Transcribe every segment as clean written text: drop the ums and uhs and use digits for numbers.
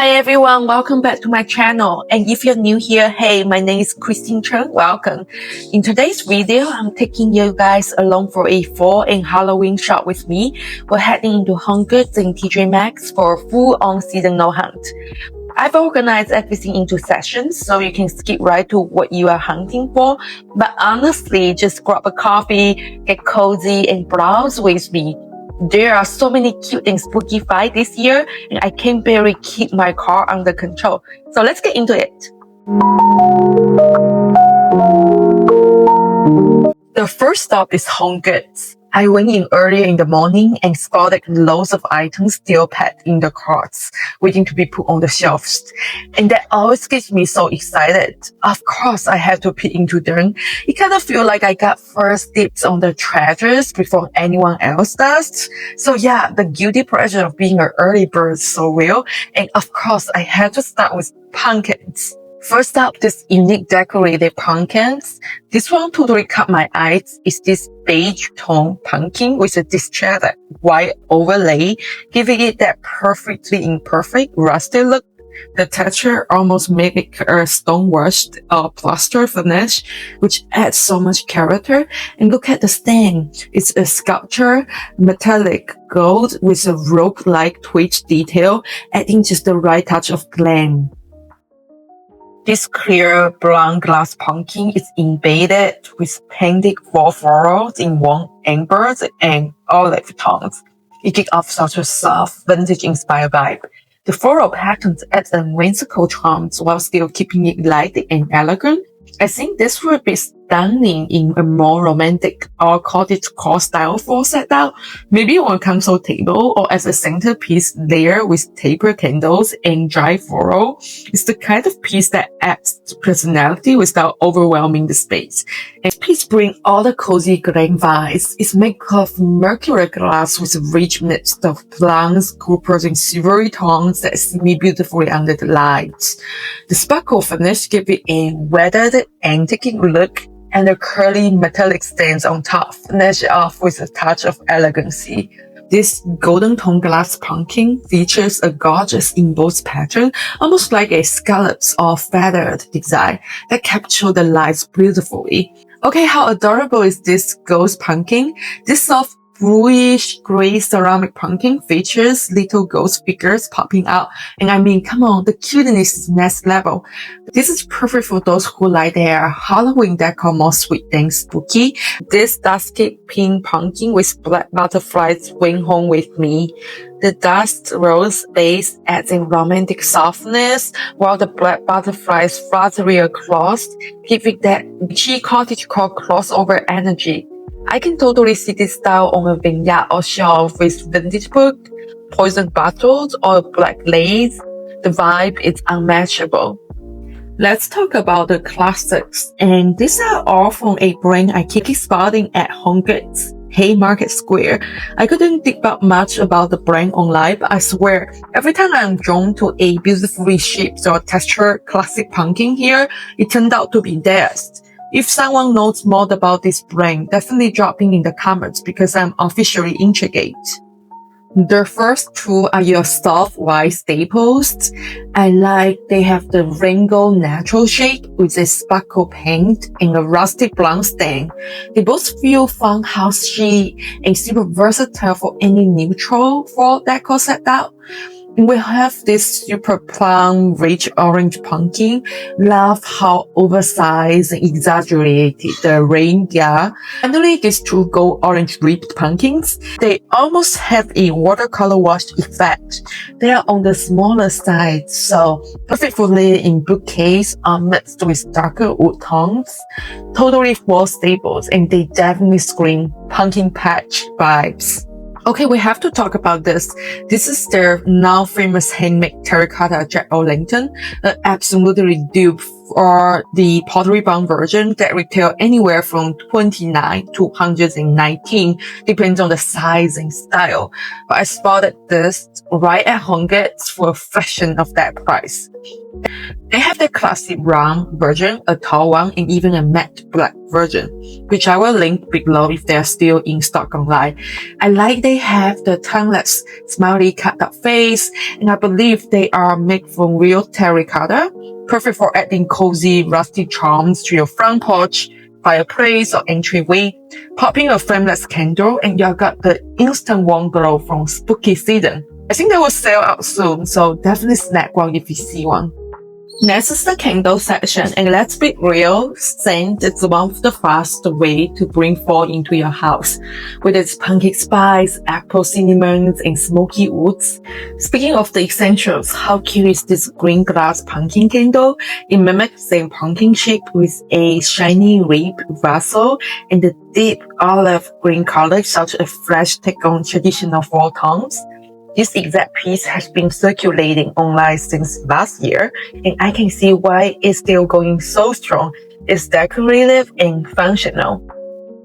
Hi everyone, welcome back to my channel. And if you're new here, hey, my name is Christine Chen, welcome. In today's video, I'm taking you guys along for a fall and Halloween shop with me. We're heading into HomeGoods and TJ Maxx for a full-on seasonal hunt. I've organized everything into sessions so you can skip right to what you are hunting for. But honestly, just grab a coffee, get cozy, and browse with me. There are so many cute and spooky finds this year, and I can barely keep my car under control. So let's get into it. The first stop is HomeGoods. I went in earlier in the morning and spotted loads of items still packed in the carts, waiting to be put on the shelves. And that always gets me so excited. Of course, I have to peek into them. It kind of feels like I got first dibs on the treasures before anyone else does. So yeah, the guilty pleasure of being an early bird is so real. And of course, I had to start with pumpkins. First up, this unique decorated pumpkins. This one totally caught my eyes. It's this beige tone pumpkin with a distressed white overlay, giving it that perfectly imperfect rustic look. The texture almost made it a stone-washed plaster finish, which adds so much character. And look at the stain. It's a sculpture, metallic gold with a rope-like twitch detail, adding just the right touch of glam. This clear brown glass pumpkin is embedded with painted furrows in warm ambers and olive tones. It gives off such a soft, vintage-inspired vibe. The floral patterns add a whimsical charm while still keeping it light and elegant. I think this would be stunning in a more romantic or cottagecore style fall setup, maybe on a console table or as a centerpiece layer with taper candles and dry floral. It's the kind of piece that adds personality without overwhelming the space. And this piece brings all the cozy glam vibes. It's made of mercury glass with a rich mix of plums, coopers, and silvery tones that shimmer beautifully under the lights. The sparkle finish gives it a weathered, antique look, and the curly metallic stains on top finish it off with a touch of elegancy. This golden tone glass pumpkin features a gorgeous embossed pattern, almost like a scallops or feathered design that capture the lights beautifully. Okay, how adorable is this ghost pumpkin? This soft bluish gray ceramic pumpkin features little ghost figures popping out. And I mean, come on, the cuteness is next level. This is perfect for those who like their Halloween decor more sweet than spooky. This dusky pink pumpkin with black butterflies went home with me. The dust rose base adds a romantic softness, while the black butterflies fluttering across give it that witchy cottagecore crossover energy. I can totally see this style on a vineyard or shelf with vintage book, poison bottles, or black lace. The vibe is unmatchable. Let's talk about the classics. And these are all from a brand I keep spotting at HomeGoods, Haymarket Square. I couldn't dig up much about the brand online, but I swear, every time I'm drawn to a beautifully shaped or textured classic pumpkin here, it turned out to be theirs. If someone knows more about this brand, definitely drop in the comments because I'm officially intrigued. The first two are your soft white staples. I like they have the rainbow natural shade with a sparkle paint and a rustic blonde stain. They both feel fun, housey, and super versatile for any neutral fall decor setup. We have this super plum, rich orange pumpkin. Love how oversized and exaggerated the range are. Finally, these two gold orange ribbed pumpkins. They almost have a watercolor wash effect. They are on the smaller side, so perfect for laying in bookcase or mixed with darker wood tones. Totally fall staples, and they definitely scream pumpkin patch vibes. Okay, we have to talk about this. This is their now famous handmade terracotta jack-o'-lantern, an absolutely dupe are the Pottery Barn version that retail anywhere from $29 to $119, depends on the size and style. But I spotted this right at HomeGoods for a fraction of that price. They have the classic round version, a tall one, and even a matte black version, which I will link below if they're still in stock online. I like they have the timeless smiley cut up face, and I believe they are made from real terracotta, perfect for adding cozy, rustic charms to your front porch, fireplace, or entryway. Pop in a flameless candle, and you got the instant warm glow from spooky season. I think they will sell out soon, so definitely snag one if you see one. Next is the candle section, and let's be real, scent is one of the fastest way to bring fall into your house, with its pumpkin spice, apple cinnamons, and smoky woods. Speaking of the essentials, how cute is this green glass pumpkin candle? It mimics the pumpkin shape with a shiny rib vessel and the deep olive green color, such a fresh take on traditional fall tones. This exact piece has been circulating online since last year, and I can see why it's still going so strong. It's decorative and functional.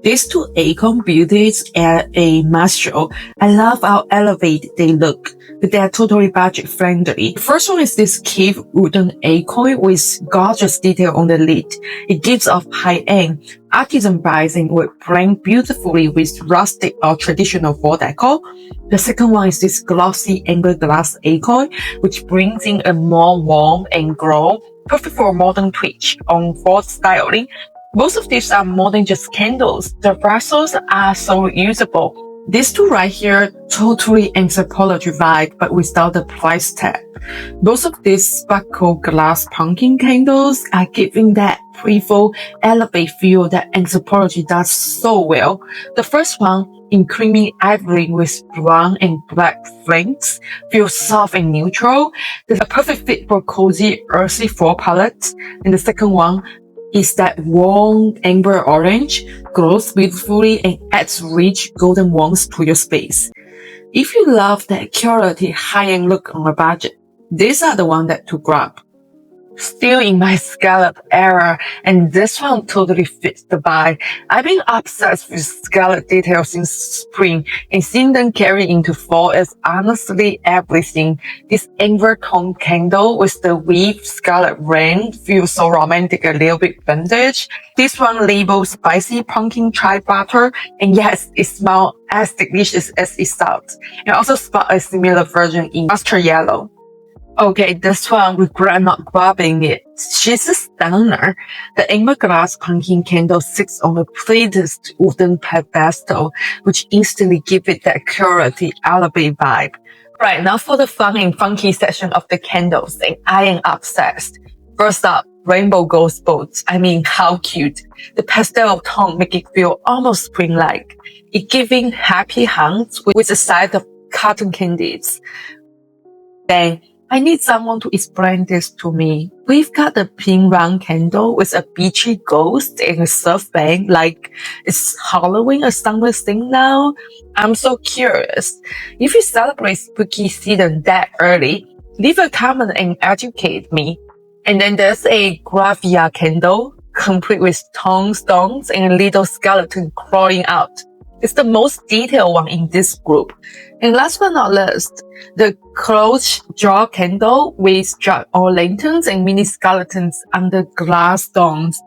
These two acorn beauties are a must-show. I love how elevated they look, but they are totally budget friendly. The first one is this cave wooden acorn with gorgeous detail on the lid. It gives off high-end artisan vibes and will blend beautifully with rustic or traditional fall decor. The second one is this glossy angled glass acorn, which brings in a more warm and glow, perfect for modern twitch on fall styling. Both of these are more than just candles. The vessels are so usable. These two right here, totally anthropology vibe, but without the price tag. Both of these sparkle glass pumpkin candles are giving that playful, elevate feel that anthropology does so well. The first one, in creamy ivory with brown and black flanks, feels soft and neutral. It's a perfect fit for cozy, earthy fall palette. And the second one is that warm amber orange, glows beautifully and adds rich golden warmth to your space. If you love that curated high-end look on a budget, these are the one that to grab. Still in my scallop era, and this one totally fits the vibe. I've been obsessed with scallop details since spring, and seeing them carry into fall is honestly everything. This amber tone candle with the weave scallop ring feels so romantic, a little bit vintage. This one labeled spicy pumpkin chai butter, and yes, it smells as delicious as it sounds. I also spot a similar version in mustard yellow. Okay, this one, regret not grabbing it. She's a stunner. The amber glass pumpkin candle sits on a plated wooden pedestal, which instantly gives it that curated, elevate vibe. Right, now for the fun and funky section of the candles, and I am obsessed. First up, rainbow ghost boats. I mean, how cute. The pastel tone make it feel almost spring-like. It giving happy hunts with a side of cotton candies. Then, I need someone to explain this to me. We've got a pink round candle with a beachy ghost and a surf bank, like is Halloween a summer thing now? I'm so curious. If you celebrate spooky season that early, leave a comment and educate me. And then there's a gravia candle, complete with tombstones and a little skeleton crawling out. It's the most detailed one in this group. And last but not least, the closed jaw candle with jack-o'-lanterns and mini skeletons under glass domes.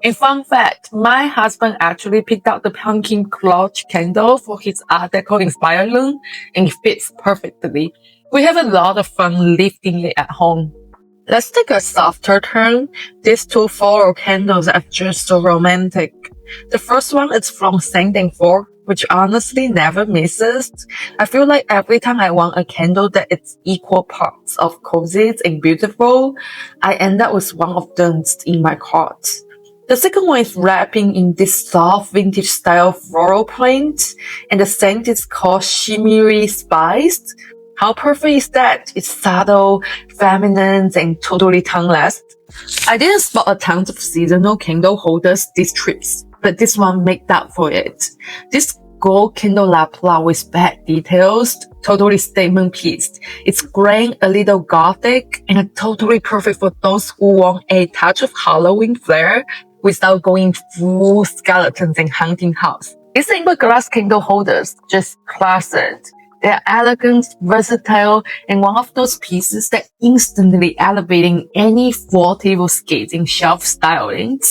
And fun fact, my husband actually picked out the pumpkin cloth candle for his Art Deco inspired room, and it fits perfectly. We have a lot of fun lifting it at home. Let's take a softer turn. These two floral candles are just so romantic. The first one is from Sand and Fork, which honestly never misses. I feel like every time I want a candle that it's equal parts of cozy and beautiful, I end up with one of them in my cart. The second one is wrapping in this soft vintage style floral print, and the scent is called Shimmery Spice. How perfect is that? It's subtle, feminine, and totally toneless. I didn't spot a ton of seasonal candle holders these trips, but this one made up for it. This gold candelabra with bag details, totally statement piece. It's grand, a little gothic, and totally perfect for those who want a touch of Halloween flair without going full skeletons and haunting house. These simple glass candle holders, just classic. They're elegant, versatile, and one of those pieces that instantly elevating any floor table skating shelf stylings.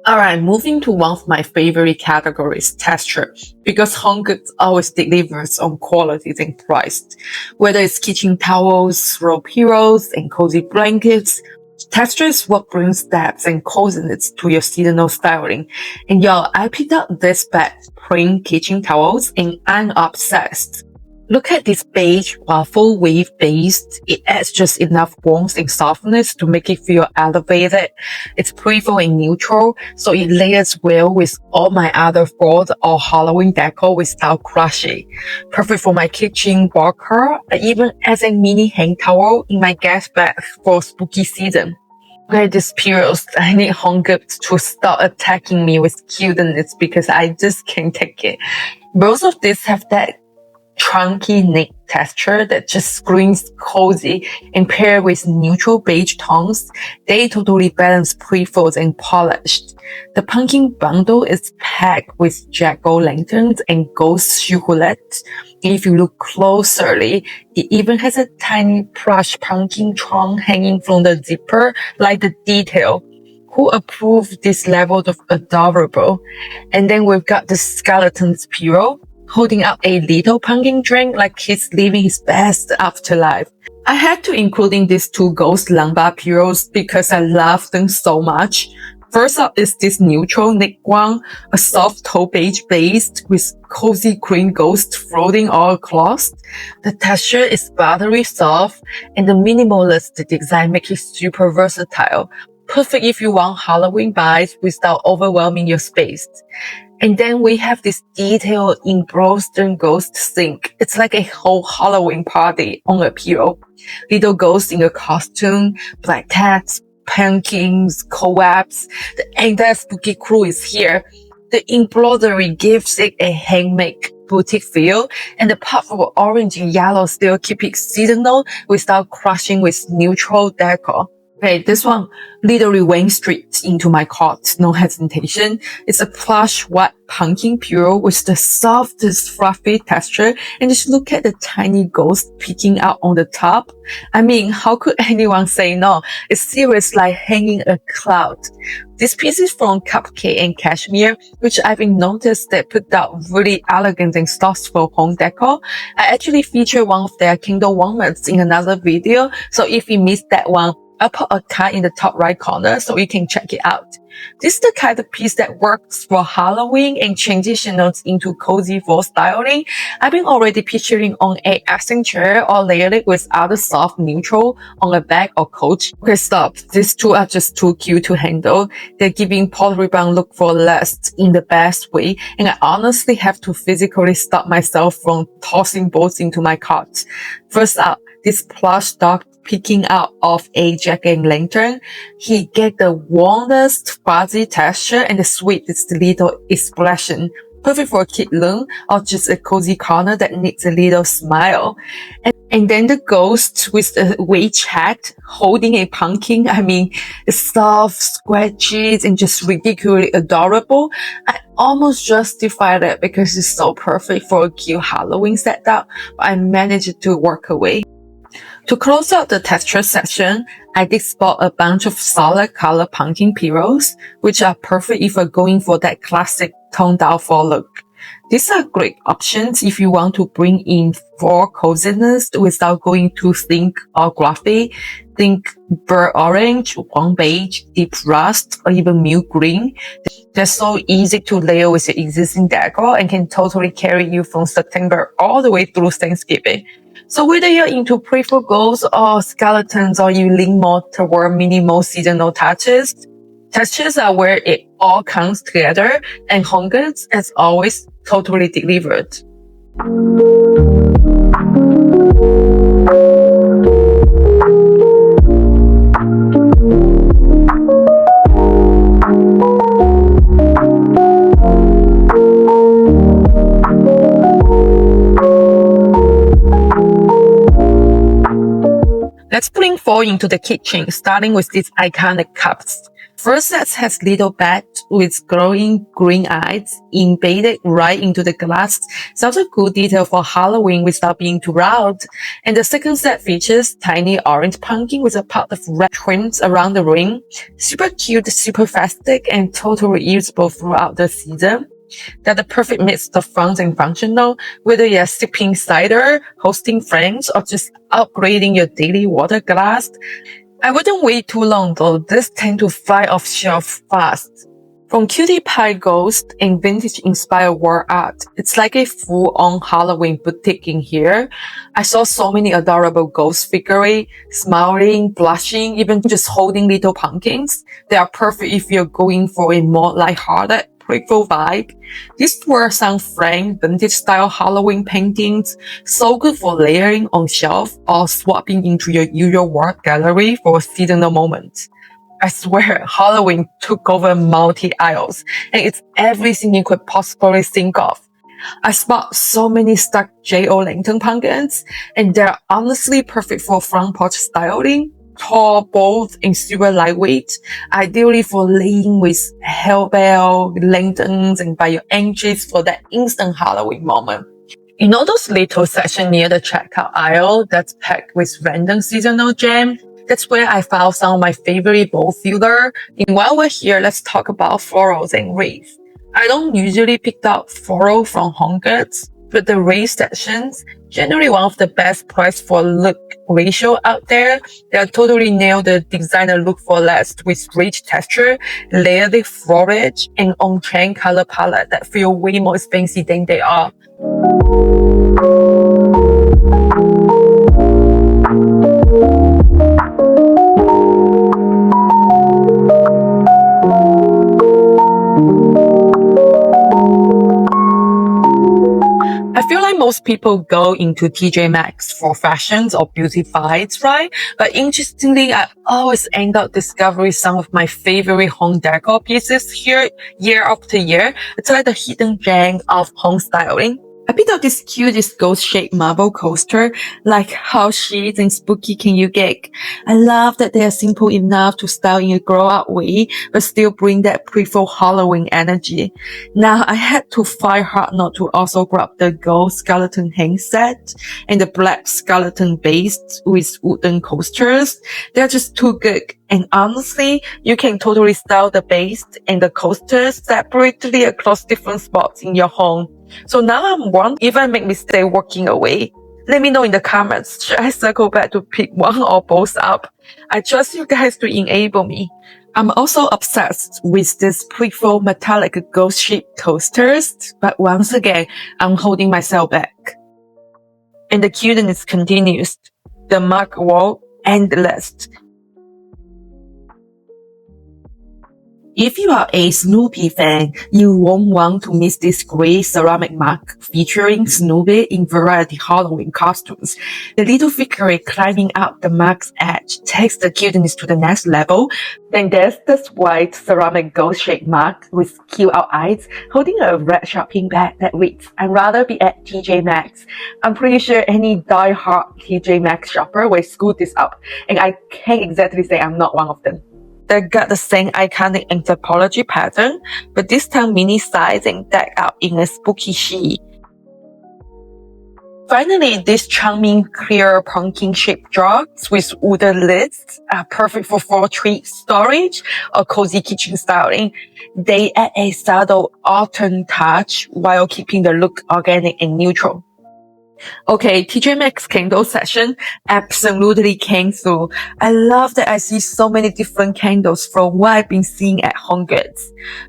Alright, moving to one of my favorite categories, texture, because HomeGoods always delivers on qualities and price. Whether it's kitchen towels, throw pillows, and cozy blankets, texture is what brings depth and coziness to your seasonal styling. And y'all, I picked up this bag, print kitchen towels, and I'm obsessed. Look at this beige waffle weave base. It adds just enough warmth and softness to make it feel elevated. It's playful and neutral, so it layers well with all my other fall or Halloween decor without crushing. Perfect for my kitchen walker, even as a mini hang towel in my guest bag for spooky season. Look at these pillows. I need HomeGoods to stop attacking me with cuteness because I just can't take it. Both of these have that chunky neck texture that just screams cozy, and paired with neutral beige tones, they totally balance pre-fold and polished. The pumpkin bundle is packed with jack-o'-lanterns and ghost silhouettes. If you look closely, it even has a tiny plush pumpkin trunk hanging from the zipper, like the detail. Who approved this level of adorable? And then we've got the skeleton's pillow, holding up a little pumpkin drink like he's living his best afterlife. I had to include in these two ghost lamba pillows because I love them so much. First up is this neutral neck one, a soft taupe beige base with cozy green ghost floating all across. The texture is buttery soft, and the minimalist design makes it super versatile. Perfect if you want Halloween vibes without overwhelming your space. And then we have this detailed embossed ghost sink. It's like a whole Halloween party on a pillow. Little ghosts in a costume, black cats, pumpkins, co-ops. The entire spooky crew is here. The embroidery gives it a handmade boutique feel, and the pop of orange and yellow still keep it seasonal without crushing with neutral decor. Okay, this one literally went straight into my cart, no hesitation. It's a plush white pumpkin pillow with the softest fluffy texture, and just look at the tiny ghost peeking out on the top. I mean, how could anyone say no? It's seriously like hanging a cloud. This piece is from Cupcake and Cashmere, which I've been noticed that put out really elegant and thoughtful home decor. I actually featured one of their candle warmers in another video, so if you missed that one, I'll put a card in the top right corner so you can check it out. This is the kind of piece that works for Halloween and transitions into cozy fall styling. I've been already picturing on a accent chair or layered it with other soft neutral on a bag or couch. Okay, stop. These two are just too cute to handle. They're giving Pottery Barn look for less in the best way, and I honestly have to physically stop myself from tossing both into my cart. First up, this plush dog peeking out of a jack-o'-lantern. He get the warmest fuzzy texture and the sweetest little expression. Perfect for a Kicthen or just a cozy corner that needs a little smile. And then the ghost with the witch hat holding a pumpkin. I mean, it's soft, scratchy, and just ridiculously adorable. I almost justified it because it's so perfect for a cute Halloween setup, but I managed to work away. To close out the texture section, I did spot a bunch of solid color pumpkin pillows, which are perfect if you're going for that classic toned down fall look. These are great options if you want to bring in fall coziness without going too thin or graphic. Think burnt orange, warm beige, deep rust, or even milk green. They're so easy to layer with your existing decor and can totally carry you from September all the way through Thanksgiving. So whether you're into playful ghosts or skeletons, or you lean more toward minimal seasonal touches, textures are where it all comes together, and HomeGoods, as always, totally delivered. fall into the kitchen, starting with these iconic cups. First set has little bat with glowing green eyes embedded right into the glass. Such a cool detail for Halloween without being too loud. And the second set features tiny orange pumpkin with a pot of red trims around the ring. Super cute, super festive, and totally usable throughout the season. They're the perfect mix of fun and functional, whether you're sipping cider, hosting friends, or just upgrading your daily water glass. I wouldn't wait too long though, this tend to fly off shelf fast. From cutie pie ghost and vintage inspired wall art, it's like a full-on Halloween boutique in here. I saw so many adorable ghost figurines, smiling, blushing, even just holding little pumpkins. They are perfect if you're going for a more lighthearted, playful vibe. These were some framed vintage style Halloween paintings, so good for layering on shelf or swapping into your usual wall gallery for a seasonal moment. I swear, Halloween took over multi-aisles, and it's everything you could possibly think of. I spot so many stuck J.O.Lantern pumpkins, and they're honestly perfect for front porch styling. Tall, bold, and super lightweight, ideally for laying with hellbell, lanterns, and by your entries for that instant Halloween moment. You know those little section near the checkout aisle that's packed with random seasonal gem? That's where I found some of my favorite bowl filler. And while we're here, let's talk about florals and wreaths. I don't usually pick up floral from HomeGoods, but the wreath sections, generally one of the best price for look ratio out there. They totally nail the designer look for less with rich texture, layered foliage, and on-trend color palette that feel way more expensive than they are. I feel like most people go into TJMaxx for fashions or beauty finds, right? But interestingly, I always end up discovering some of my favorite home decor pieces here year after year. It's like the hidden gem of home styling. I picked up this cutest ghost-shaped marble coaster. Like, how chic and spooky can you get? I love that they are simple enough to style in a grow-up way, but still bring that playful Halloween energy. Now, I had to fight hard not to also grab the gold skeleton hang set and the black skeleton base with wooden coasters. They're just too good. And honestly, you can totally style the base and the coasters separately across different spots in your home. So now I'm one, even make me stay walking away. Let me know in the comments, should I circle back to pick one or both up? I trust you guys to enable me. I'm also obsessed with these playful metallic ghost-shaped coasters, but once again, I'm holding myself back. And the cuteness continues. The mark wall endless. If you are a Snoopy fan, you won't want to miss this gray ceramic mug featuring Snoopy in variety Halloween costumes. The little figure climbing up the mug's edge takes the cuteness to the next level. Then there's this white ceramic ghost-shaped mug with cute out eyes holding a red shopping bag that reads, "I'd rather be at TJMaxx." I'm pretty sure any die-hard TJMaxx shopper will scoop this up, and I can't exactly say I'm not one of them. They got the same iconic anthropology pattern, but this time mini size and decked out in a spooky-chic. Finally, these charming clear pumpkin-shaped jars with wooden lids are perfect for fall treat storage or cozy kitchen styling. They add a subtle autumn touch while keeping the look organic and neutral. Okay, TJMaxx candle session absolutely came through. I love that I see so many different candles from what I've been seeing at HomeGoods.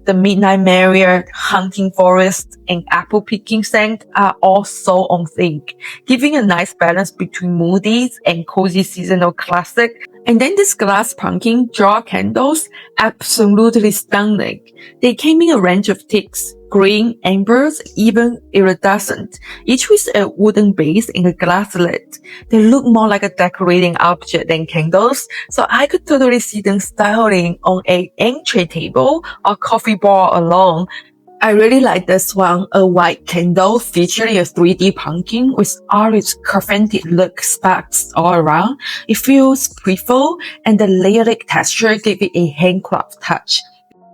The Midnight Merrier, Hunting Forest, and Apple Picking scent are all so on theme, giving a nice balance between moody and cozy seasonal classic. And then these glass pumpkin jar candles, absolutely stunning. They came in a range of ticks, green, ambers, even iridescent, each with a wooden base and a glass lid. They look more like a decorating object than candles, so I could totally see them styling on an entry table or coffee bar alone. I really like this one, a white candle featuring a 3D pumpkin with orange curved look sparks all around. It feels playful and the layered texture gives it a handcraft touch.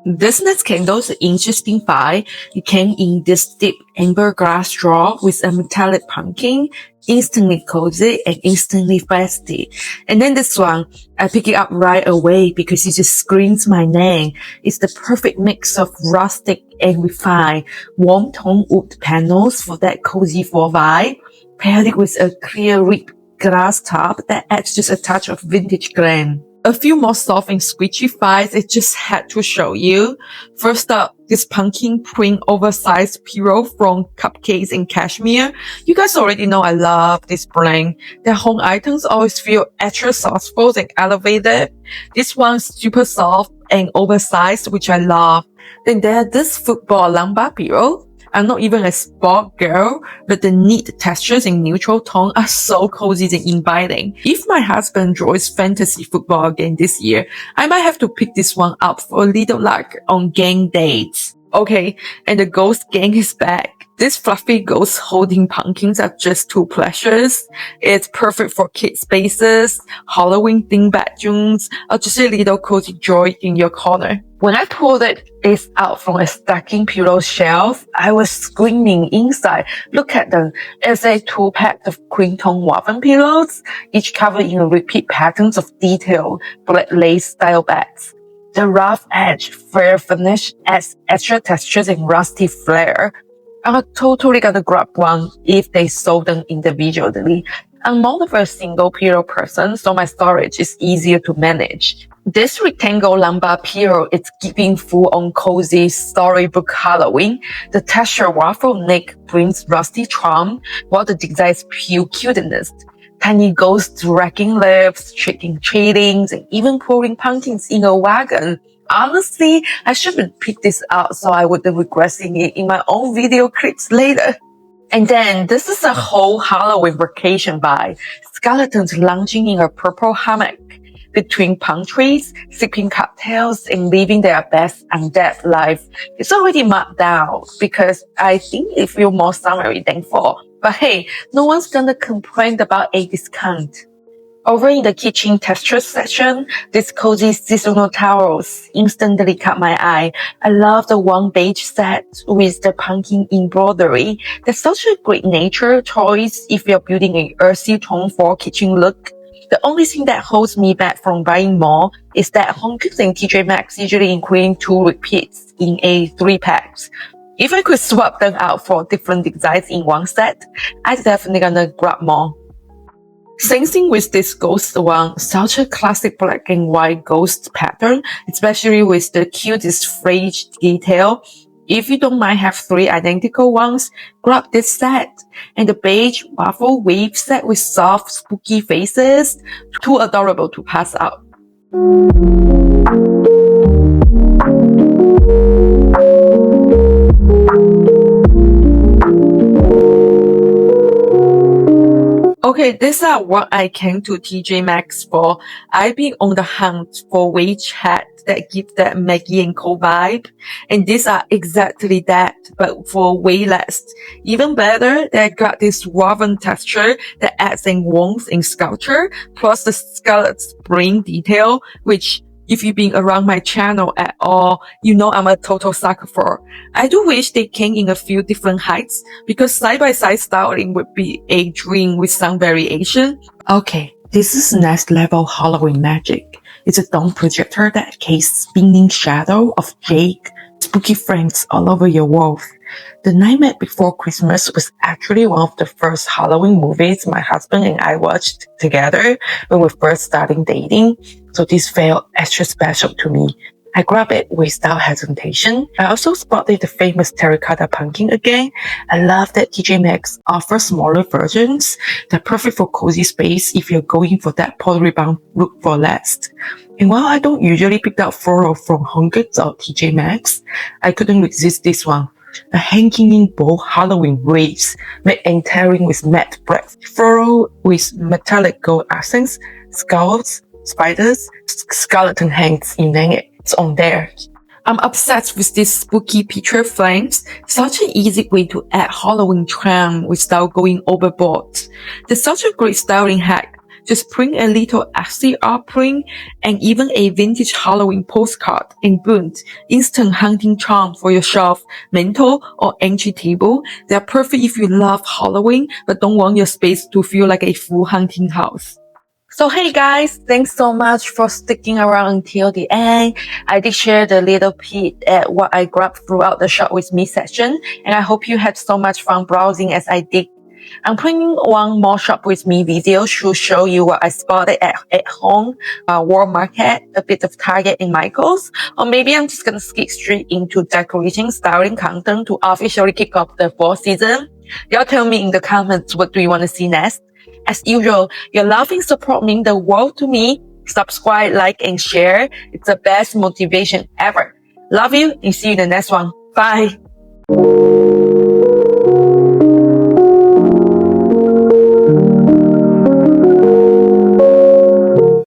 This next candle is an interesting find. It came in this deep amber glass jar with a metallic pumpkin, instantly cozy and instantly festive. And then this one, I pick it up right away because it just screams my name. It's the perfect mix of rustic and refined, warm tone wood panels for that cozy fall vibe, paired it with a clear ribbed glass top that adds just a touch of vintage glam. A few more soft and squishy finds I just had to show you. First up, this pumpkin print oversized pillow from Cupcakes and Cashmere. You guys already know I love this brand. Their home items always feel extra softful and elevated. This one's super soft and oversized, which I love. Then there's this football lumbar pillow. I'm not even a sport girl, but the neat textures and neutral tone are so cozy and inviting. If my husband joins fantasy football again this year, I might have to pick this one up for a little luck on game dates. Okay, and the ghost gang is back. These fluffy ghosts holding pumpkins are just too precious. It's perfect for kid spaces, Halloween themed bedrooms, or just a little cozy joy in your corner. When I pulled it out from a stacking pillow shelf, I was screaming inside. Look at them. It's a 2-pack of cream tone woven pillows, each covered in repeat patterns of detailed black lace style beds. The rough edge, fair finish adds extra textures and rusty flair. I'm totally gonna grab one if they sold them individually. I'm more of a single pillow person, so my storage is easier to manage. This rectangle lumbar pillow is giving full-on cozy storybook Halloween. The texture waffle neck brings rusty charm, while the design is pure cuteness. Tiny ghosts dragging lips, shaking trailings, and even pouring pumpkins in a wagon. Honestly, I shouldn't pick this out so I wouldn't regret seeing it in my own video clips later. And then this is a whole Halloween vacation vibe. Skeletons lounging in a purple hammock between palm trees, sipping cocktails, and living their best undead life. It's already marked down because I think it feels more summery than fall. But hey, no one's gonna complain about a discount. Over in the kitchen texture section, these cozy seasonal towels instantly caught my eye. I love the one beige set with the pumpkin embroidery. That's such a great nature choice if you're building an earthy tone for kitchen look. The only thing that holds me back from buying more is that HomeGoods and TJ Maxx usually include 2 repeats in a 3-pack. If I could swap them out for different designs in one set, I'd definitely gonna grab more. Same thing with this ghost one, such a classic black and white ghost pattern, especially with the cutest fringe detail. If you don't mind have 3 identical ones, grab this set. And the beige waffle weave set with soft, spooky faces, too adorable to pass out. Okay, these are what I came to TJ Maxx for. I've been on the hunt for witch hat that give that Maggie and Co vibe. And these are exactly that, but for way less. Even better, they got this woven texture that adds in warmth and sculpture, plus the scarlet spring detail, which if you've been around my channel at all, you know I'm a total sucker for. I do wish they came in a few different heights because side-by-side styling would be a dream with some variation. Okay, this is next level Halloween magic. It's a dome projector that casts spinning shadow of Jake, spooky frames all over your walls. The Nightmare Before Christmas was actually one of the first Halloween movies my husband and I watched together when we first started dating, so this felt extra special to me. I grabbed it without hesitation. I also spotted the famous terracotta pumpkin again. I love that TJ Maxx offers smaller versions. They're perfect for cozy space if you're going for that Pottery Barn look for last. And while I don't usually pick out floral from HomeGoods or TJ Maxx, I couldn't resist this one. A hanging bold Halloween wreath made entering with matte black floral with metallic gold accents, skulls, spiders, skeleton hands in it. It's on there. I'm obsessed with these spooky picture frames. Such an easy way to add Halloween charm without going overboard. There's such a great styling hack. Just print a little Etsy art print and even a vintage Halloween postcard and boom, instant hunting charm for your shelf, mantle, or entry table. They're perfect if you love Halloween but don't want your space to feel like a full hunting house. So hey guys, thanks so much for sticking around until the end. I did share the little peek at what I grabbed throughout the Shop With Me section, and I hope you had so much fun browsing as I did. I'm planning one more Shop With Me video to show you what I spotted at home, World Market, a bit of Target and Michael's, or maybe I'm just gonna skip straight into decorating styling content to officially kick off the fall season. Y'all tell me in the comments what do you want to see next. As usual, your love and support mean the world to me. Subscribe, like, and share. It's the best motivation ever. Love you and see you in the next one. Bye.